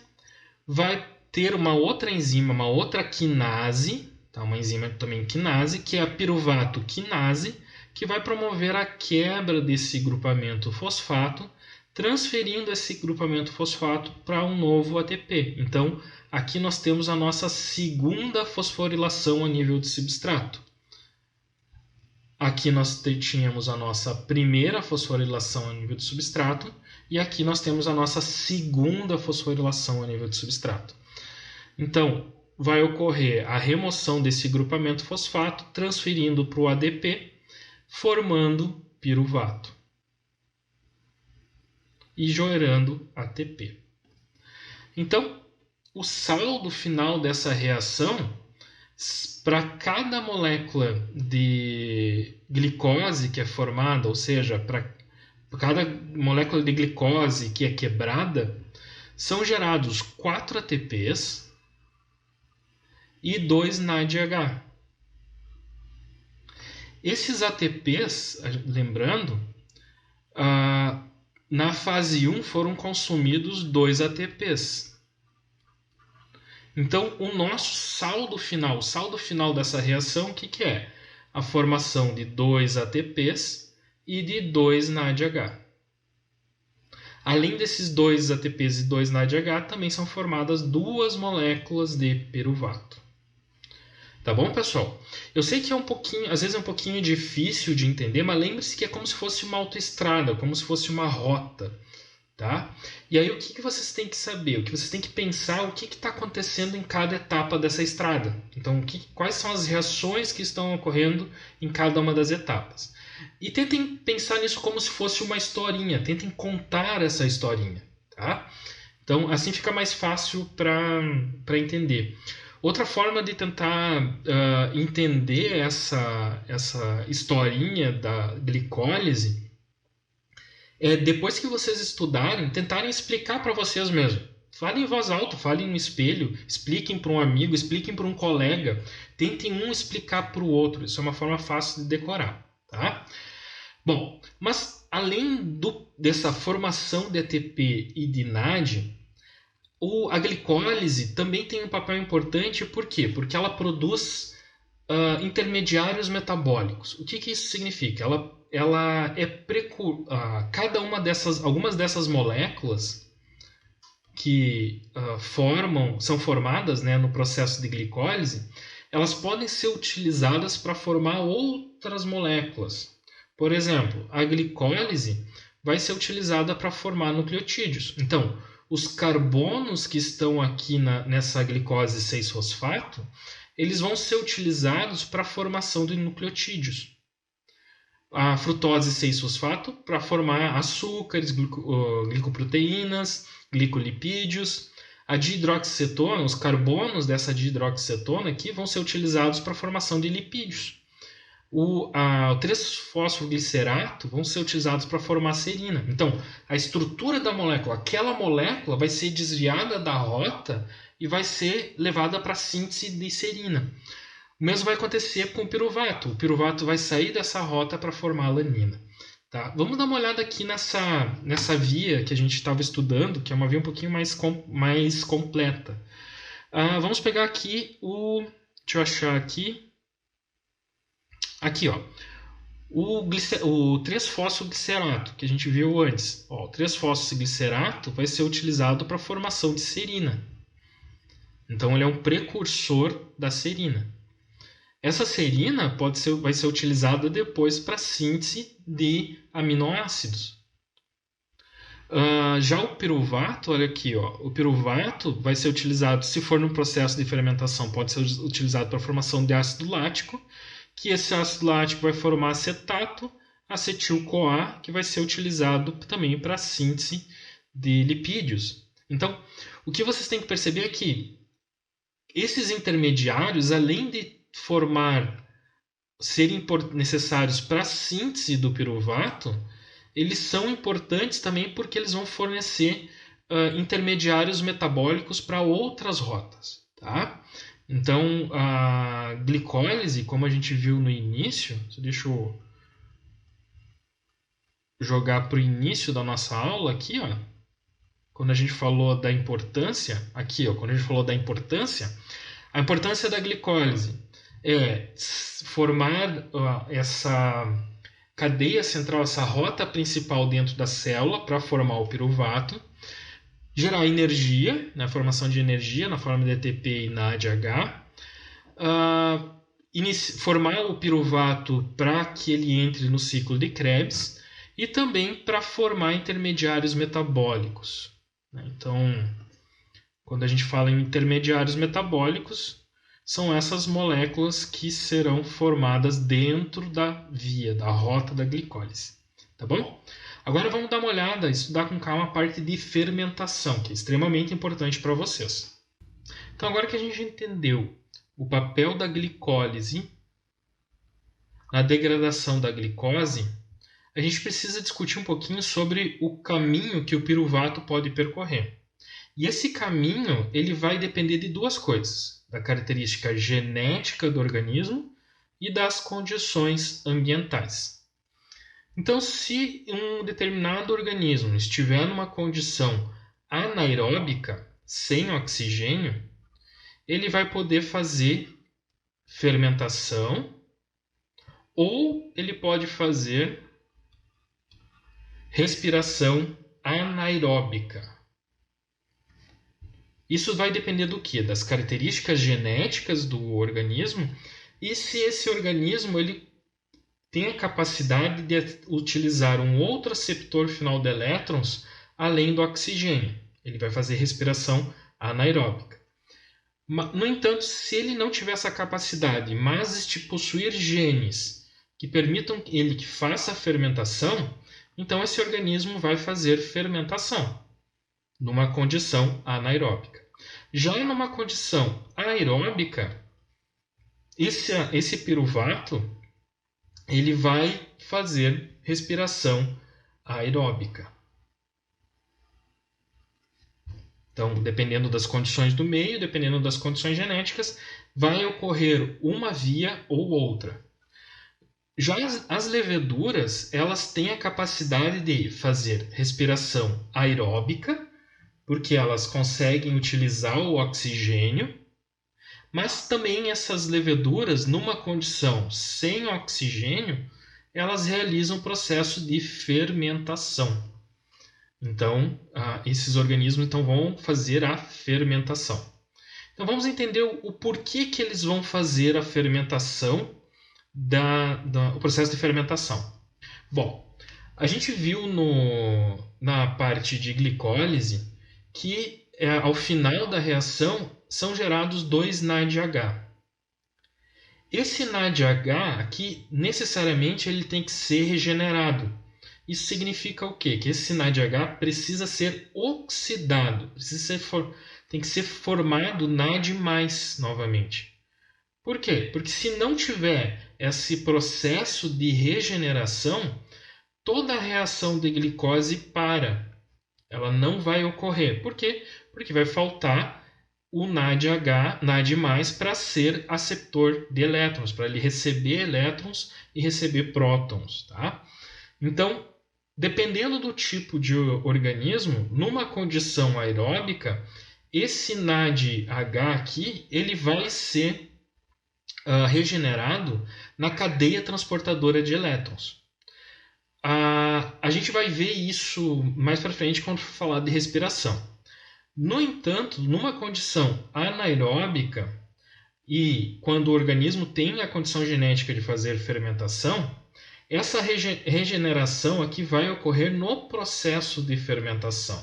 vai ter uma outra enzima, uma outra quinase, tá? Uma enzima também quinase, que é a piruvato quinase, que vai promover a quebra desse grupamento fosfato, transferindo esse grupamento fosfato para um novo ATP. Então, aqui nós temos a nossa segunda fosforilação a nível de substrato. Aqui nós tínhamos a nossa primeira fosforilação a nível de substrato e aqui nós temos a nossa segunda fosforilação a nível de substrato. Então, vai ocorrer a remoção desse grupamento fosfato, transferindo para o ADP, formando piruvato e gerando ATP. Então, o saldo final dessa reação, para cada molécula de glicose que é formada, ou seja, para cada molécula de glicose que é quebrada, são gerados 4 ATPs e 2 NADH. Esses ATPs, lembrando, na fase 1 foram consumidos 2 ATPs. Então, o nosso saldo final dessa reação, o que é? A formação de 2 ATPs e de 2 NADH. Além desses 2 ATPs e 2 NADH, também são formadas 2 moléculas de piruvato. Tá bom, pessoal? Eu sei que às vezes é um pouquinho difícil de entender, mas lembre-se que é como se fosse uma autoestrada, como se fosse uma rota. Tá? E aí o que vocês têm que saber? O que vocês têm que pensar, o que está acontecendo em cada etapa dessa estrada. Então, quais são as reações que estão ocorrendo em cada uma das etapas. E tentem pensar nisso como se fosse uma historinha, tentem contar essa historinha. Tá? Então, assim fica mais fácil para entender. Outra forma de tentar entender essa historinha da glicólise é, depois que vocês estudarem, tentarem explicar para vocês mesmos. Falem em voz alta, falem no espelho, expliquem para um amigo, expliquem para um colega. Tentem um explicar para o outro. Isso é uma forma fácil de decorar. Tá? Bom, mas além dessa formação de ATP e de NAD, a glicólise também tem um papel importante. Por quê? Porque ela produz intermediários metabólicos. O que isso significa? Ela é algumas dessas moléculas que são formadas, né, no processo de glicólise, elas podem ser utilizadas para formar outras moléculas. Por exemplo, a glicólise vai ser utilizada para formar nucleotídeos. Então, os carbonos que estão aqui nessa glicose 6-fosfato, eles vão ser utilizados para a formação de nucleotídeos. A frutose 6-fosfato para formar açúcares, glicoproteínas, glicolipídios. A dihidroxicetona, os carbonos dessa dihidroxicetona aqui vão ser utilizados para a formação de lipídios. O 3-fosfoglicerato vão ser utilizados para formar serina. Então, a estrutura da molécula, aquela molécula vai ser desviada da rota e vai ser levada para a síntese de serina. O mesmo vai acontecer com o piruvato. O piruvato vai sair dessa rota para formar a alanina. Tá? Vamos dar uma olhada aqui nessa via que a gente estava estudando, que é uma via um pouquinho mais completa. Vamos pegar aqui deixa eu achar aqui. Aqui, ó. O 3-fosfoglicerato, que a gente viu antes. Ó, o 3-fosfoglicerato vai ser utilizado para a formação de serina. Então, ele é um precursor da serina. Essa serina vai ser utilizada depois para a síntese de aminoácidos. Já o piruvato, olha aqui, ó, o piruvato vai ser utilizado, se for no processo de fermentação, pode ser utilizado para a formação de ácido lático, que esse ácido lático vai formar acetato, acetil-CoA, que vai ser utilizado também para a síntese de lipídios. Então, o que vocês têm que perceber é que esses intermediários, além de serem necessários para a síntese do piruvato, eles são importantes também porque eles vão fornecer intermediários metabólicos para outras rotas. Tá? Então, a glicólise, como a gente viu no início, deixa eu jogar para o início da nossa aula aqui, ó, quando a gente falou da importância, aqui, ó, quando a gente falou da importância, a importância da glicólise é formar essa cadeia central, essa rota principal dentro da célula para formar o piruvato, gerar energia, na formação de energia na forma de ATP e NADH, formar o piruvato para que ele entre no ciclo de Krebs e também para formar intermediários metabólicos. Então, quando a gente fala em intermediários metabólicos, são essas moléculas que serão formadas dentro da via, da rota da glicólise. Tá bom? Agora vamos dar uma olhada, estudar com calma a parte de fermentação, que é extremamente importante para vocês. Então, agora que a gente entendeu o papel da glicólise na degradação da glicose, a gente precisa discutir um pouquinho sobre o caminho que o piruvato pode percorrer. E esse caminho ele vai depender de duas coisas: da característica genética do organismo e das condições ambientais. Então, se um determinado organismo estiver numa condição anaeróbica, sem oxigênio, ele vai poder fazer fermentação ou ele pode fazer respiração anaeróbica. Isso vai depender do quê? Das características genéticas do organismo e se esse organismo ele tem a capacidade de utilizar um outro receptor final de elétrons além do oxigênio. Ele vai fazer respiração anaeróbica. No entanto, se ele não tiver essa capacidade, mas possuir genes que permitam ele que faça a fermentação, então esse organismo vai fazer fermentação numa condição anaeróbica. Já numa condição aeróbica, esse piruvato ele vai fazer respiração aeróbica. Então, dependendo das condições do meio, dependendo das condições genéticas, vai ocorrer uma via ou outra. Já as leveduras, elas têm a capacidade de fazer respiração aeróbica, porque elas conseguem utilizar o oxigênio, mas também essas leveduras, numa condição sem oxigênio, elas realizam o processo de fermentação. Então, esses organismos vão fazer a fermentação. Então, vamos entender o porquê que eles vão fazer a fermentação, o processo de fermentação. Bom, a gente viu na parte de glicólise que ao final da reação são gerados 2 NADH. Esse NADH aqui, necessariamente, ele tem que ser regenerado. Isso significa o quê? Que esse NADH precisa ser oxidado, tem que ser formado NAD+, novamente. Por quê? Porque se não tiver esse processo de regeneração, toda a reação de glicose para. Ela não vai ocorrer. Por quê? Porque vai faltar o NADH, NAD+, para ser aceptor de elétrons, para ele receber elétrons e receber prótons. Tá? Então, dependendo do tipo de organismo, numa condição aeróbica, esse NADH aqui ele vai ser regenerado na cadeia transportadora de elétrons. A gente vai ver isso mais para frente quando for falar de respiração. No entanto, numa condição anaeróbica e quando o organismo tem a condição genética de fazer fermentação, essa regeneração aqui vai ocorrer no processo de fermentação.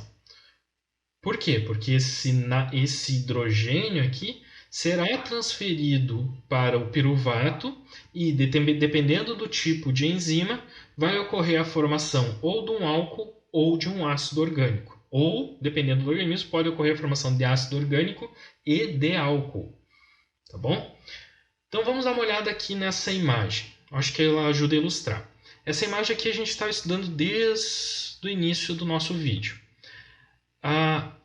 Por quê? Porque esse hidrogênio aqui será transferido para o piruvato e, dependendo do tipo de enzima, vai ocorrer a formação ou de um álcool ou de um ácido orgânico. Ou, dependendo do organismo, pode ocorrer a formação de ácido orgânico e de álcool. Tá bom? Então vamos dar uma olhada aqui nessa imagem. Acho que ela ajuda a ilustrar. Essa imagem aqui a gente está estudando desde o início do nosso vídeo.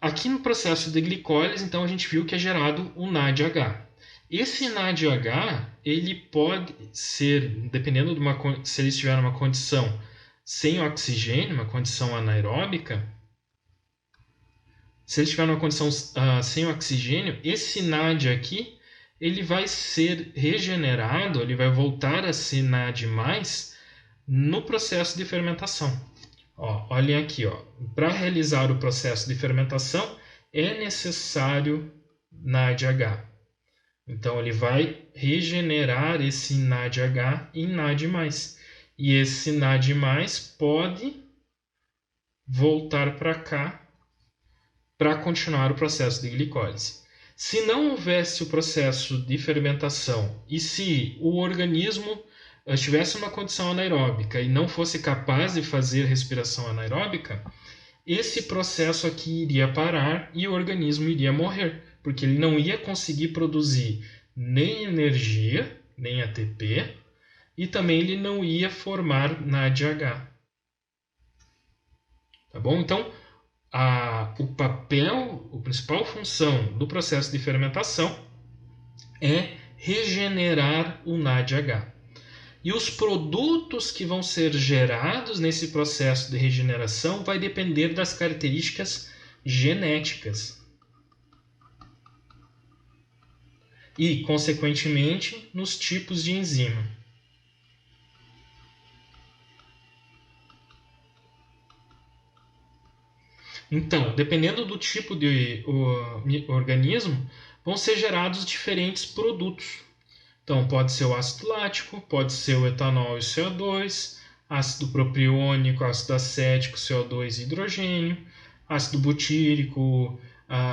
Aqui no processo de glicólise, então, a gente viu que é gerado o NADH. Esse NADH, ele pode ser, dependendo se ele estiver numa condição sem oxigênio, uma condição anaeróbica, se ele estiver numa condição sem oxigênio, esse NAD aqui, ele vai ser regenerado, ele vai voltar a ser NAD+, no processo de fermentação. Olhem aqui, para realizar o processo de fermentação é necessário NADH. Então ele vai regenerar esse NADH em NAD+. E esse NAD+, pode voltar para cá para continuar o processo de glicólise. Se não houvesse o processo de fermentação e se o organismo estivesse numa condição anaeróbica e não fosse capaz de fazer respiração anaeróbica, esse processo aqui iria parar e o organismo iria morrer, porque ele não ia conseguir produzir nem energia, nem ATP, e também ele não ia formar NADH. Tá bom? Então, a principal função do processo de fermentação é regenerar o NADH. E os produtos que vão ser gerados nesse processo de regeneração vai depender das características genéticas. E, consequentemente, nos tipos de enzima. Então, dependendo do tipo de organismo, vão ser gerados diferentes produtos. Então, pode ser o ácido lático, pode ser o etanol e CO2, ácido propiônico, ácido acético, CO2 e hidrogênio, ácido butírico,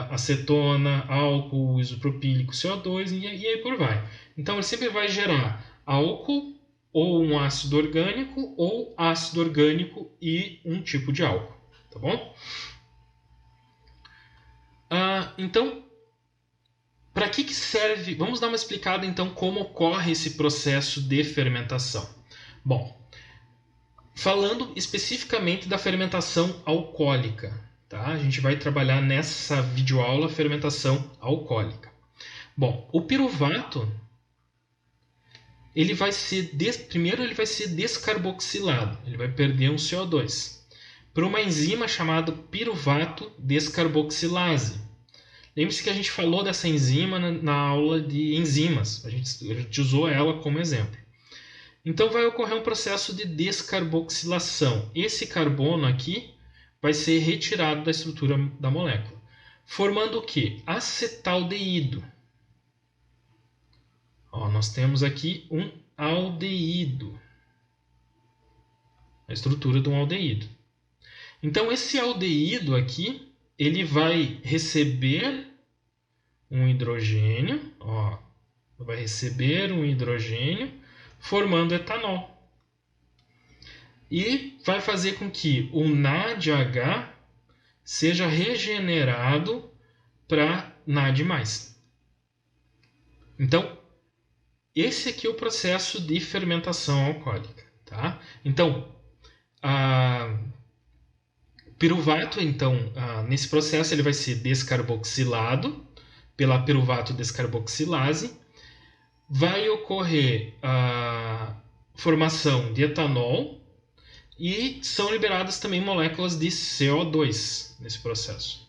acetona, álcool isopropílico, CO2 e aí por vai. Então, ele sempre vai gerar álcool ou um ácido orgânico ou ácido orgânico e um tipo de álcool. Tá bom? Então, para que serve? Vamos dar uma explicada então como ocorre esse processo de fermentação. Bom, falando especificamente da fermentação alcoólica, tá? A gente vai trabalhar nessa videoaula fermentação alcoólica. Bom, o piruvato primeiro ele vai ser descarboxilado, ele vai perder um CO2 por uma enzima chamada piruvato descarboxilase. Lembre-se que a gente falou dessa enzima na aula de enzimas. A gente usou ela como exemplo. Então vai ocorrer um processo de descarboxilação. Esse carbono aqui vai ser retirado da estrutura da molécula, formando o quê? Acetaldeído. Nós temos aqui um aldeído. A estrutura de um aldeído. Então esse aldeído aqui, ele vai receber um hidrogênio, formando etanol. E vai fazer com que o NADH seja regenerado para NAD+. Então, esse aqui é o processo de fermentação alcoólica. Tá? Então, piruvato, nesse processo, ele vai ser descarboxilado pela piruvato descarboxilase. Vai ocorrer a formação de etanol E são liberadas também moléculas de CO2 nesse processo.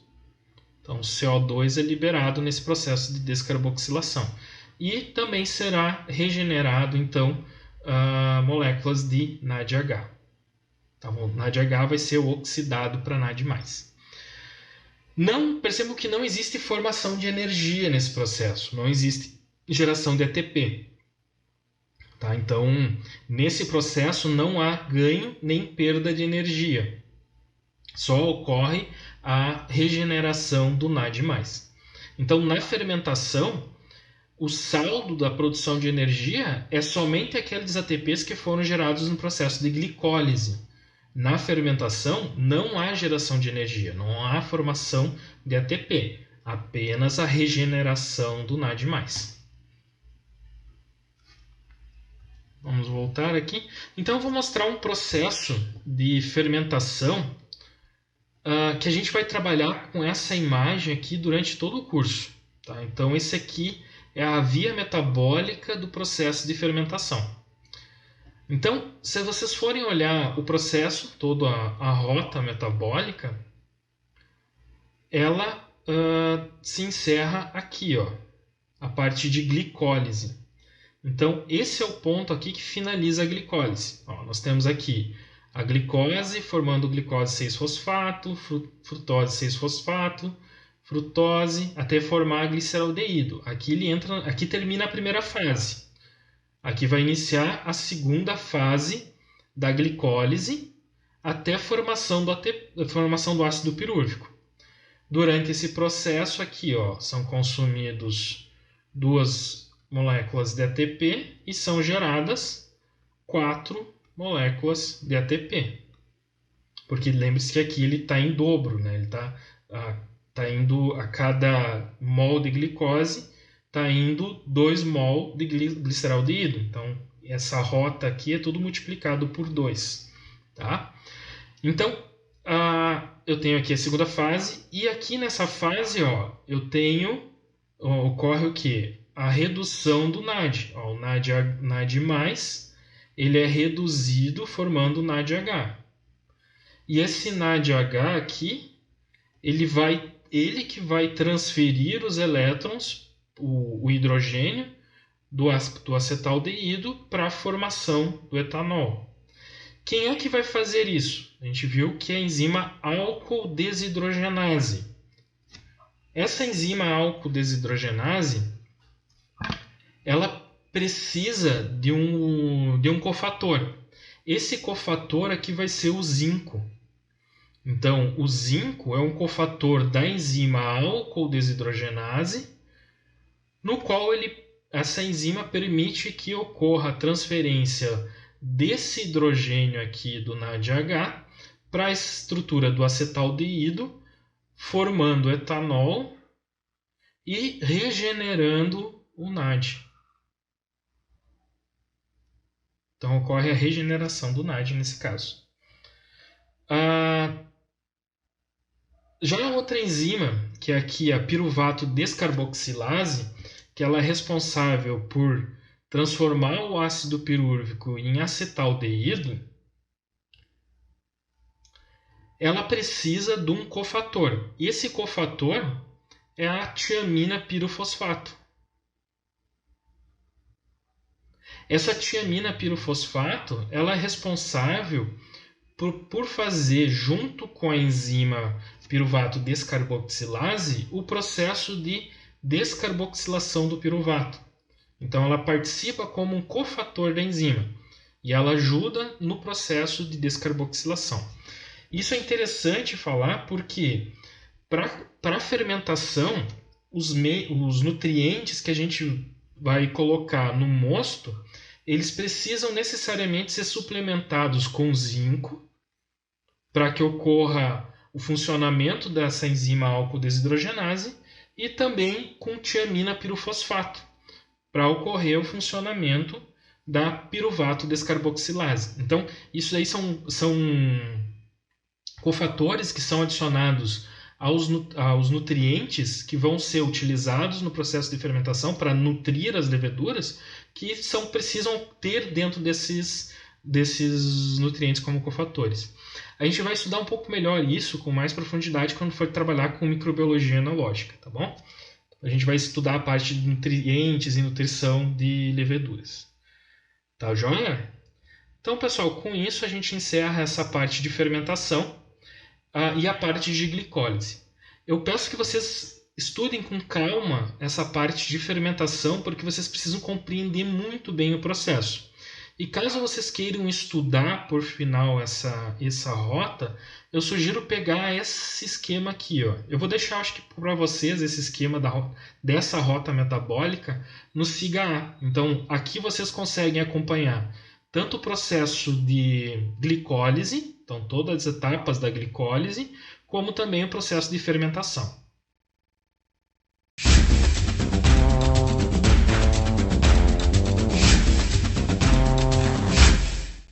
Então, o CO2 é liberado nesse processo de descarboxilação. E também será regenerado, então, moléculas de NADH. Então, o NADH vai ser oxidado para NAD+. Percebo que não existe formação de energia nesse processo. Não existe geração de ATP. Tá? Então, nesse processo não há ganho nem perda de energia. Só ocorre a regeneração do NAD+. Então, na fermentação, o saldo da produção de energia é somente aqueles ATPs que foram gerados no processo de glicólise. Na fermentação, não há geração de energia, não há formação de ATP, apenas a regeneração do NAD+. Vamos voltar aqui. Então, eu vou mostrar um processo de fermentação que a gente vai trabalhar com essa imagem aqui durante todo o curso. Tá? Então, esse aqui é a via metabólica do processo de fermentação. Então, se vocês forem olhar o processo, toda a rota metabólica, ela se encerra aqui, ó, a parte de glicólise. Então, esse é o ponto aqui que finaliza a glicólise. Ó, nós temos aqui a glicose formando glicose 6-fosfato, frutose 6-fosfato, frutose, até formar gliceraldeído. Aqui termina a primeira fase. Aqui vai iniciar a segunda fase da glicólise até a formação do ácido pirúvico. Durante esse processo aqui, ó, são consumidos 2 moléculas de ATP e são geradas 4 moléculas de ATP. Porque lembre-se que aqui ele está em dobro, né? Ele está indo a cada mol de glicose, está indo 2 mol de gliceraldeído. Então, essa rota aqui é tudo multiplicado por 2. Tá? Então, eu tenho aqui a segunda fase. E aqui nessa fase, ó, ocorre o quê? A redução do NAD. Ó, o NAD+, ele é reduzido formando o NADH. E esse NADH aqui, ele que vai transferir os elétrons, o hidrogênio do acetaldeído para a formação do etanol. Quem é que vai fazer isso? A gente viu que é a enzima álcool desidrogenase. Essa enzima álcool desidrogenase, ela precisa de um cofator. Esse cofator aqui vai ser o zinco. Então, o zinco é um cofator da enzima álcool desidrogenase, no qual essa enzima permite que ocorra a transferência desse hidrogênio aqui do NADH para a estrutura do acetaldeído, formando etanol e regenerando o NAD. Então ocorre a regeneração do NAD nesse caso. Já a outra enzima, que é aqui a piruvato descarboxilase, que ela é responsável por transformar o ácido pirúvico em acetaldeído, ela precisa de um cofator. E esse cofator é a tiamina pirofosfato. Essa tiamina pirofosfato, ela é responsável por fazer, junto com a enzima piruvato descarboxilase, o processo de descarboxilação do piruvato. Então, ela participa como um cofator da enzima e ela ajuda no processo de descarboxilação. Isso é interessante falar porque, para a fermentação, os nutrientes que a gente vai colocar no mosto, eles precisam necessariamente ser suplementados com zinco para que ocorra o funcionamento dessa enzima álcool desidrogenase e também com tiamina pirofosfato para ocorrer o funcionamento da piruvato descarboxilase. Então, isso aí são cofatores que são adicionados aos nutrientes que vão ser utilizados no processo de fermentação para nutrir as leveduras, que precisam ter dentro desses desses nutrientes como cofatores. A gente vai estudar um pouco melhor isso com mais profundidade quando for trabalhar com microbiologia analógica, tá bom? A gente vai estudar a parte de nutrientes e nutrição de leveduras. Tá joia? Então, pessoal, com isso a gente encerra essa parte de fermentação e a parte de glicólise. Eu peço que vocês estudem com calma essa parte de fermentação, porque vocês precisam compreender muito bem o processo. E caso vocês queiram estudar por final essa rota, eu sugiro pegar esse esquema aqui. Ó. Eu vou deixar, acho que para vocês, esse esquema dessa rota metabólica no SIGA-A. Então, aqui vocês conseguem acompanhar tanto o processo de glicólise, então todas as etapas da glicólise, como também o processo de fermentação.